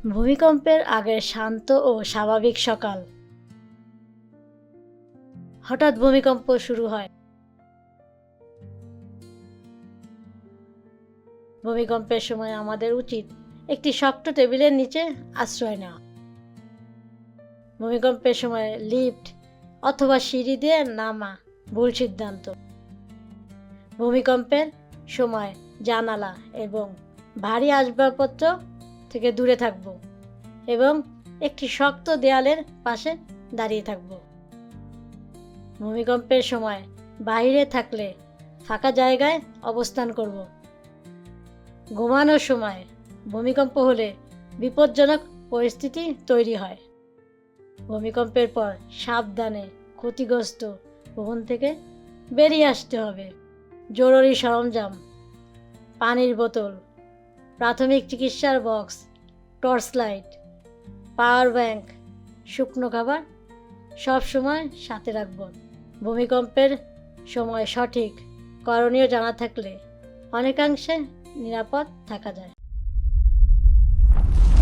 ভূমিকম্পের আগের শান্ত ও স্বাভাবিক সকাল। হঠাৎ ভূমিকম্প শুরু হয়। ভূমিকম্পের সময় আমাদের উচিত একটি শক্ত টেবিলের নিচে আশ্রয় নেওয়া। ভূমিকম্পের সময় লিফট অথবা সিঁড়ি দিয়ে নামা ভুল সিদ্ধান্ত। ভূমিকম্পের সময় জানালা এবং ভারী আসবাবপত্র থেকে দূরে থাকব এবং একটি শক্ত দেয়ালের পাশে দাঁড়িয়ে থাকব। ভূমিকম্পের সময় বাইরে থাকলে ফাঁকা জায়গায় অবস্থান করব। ঘুমানোর সময় ভূমিকম্প হলে বিপজ্জনক পরিস্থিতি তৈরি হয়। ভূমিকম্পের পর সাবধানে ক্ষতিগ্রস্ত ভবন থেকে বেরিয়ে আসতে হবে। জরুরি সরঞ্জাম, পানির বোতল, প্রাথমিক চিকিৎসার box, torch light, power bank, শুকনো খাবার সব সময় সাথে রাখব। ভূমিকম্পের সময় সঠিক করণীয় জানা থাকলে অনেকাংশে নিরাপদ থাকা যায়।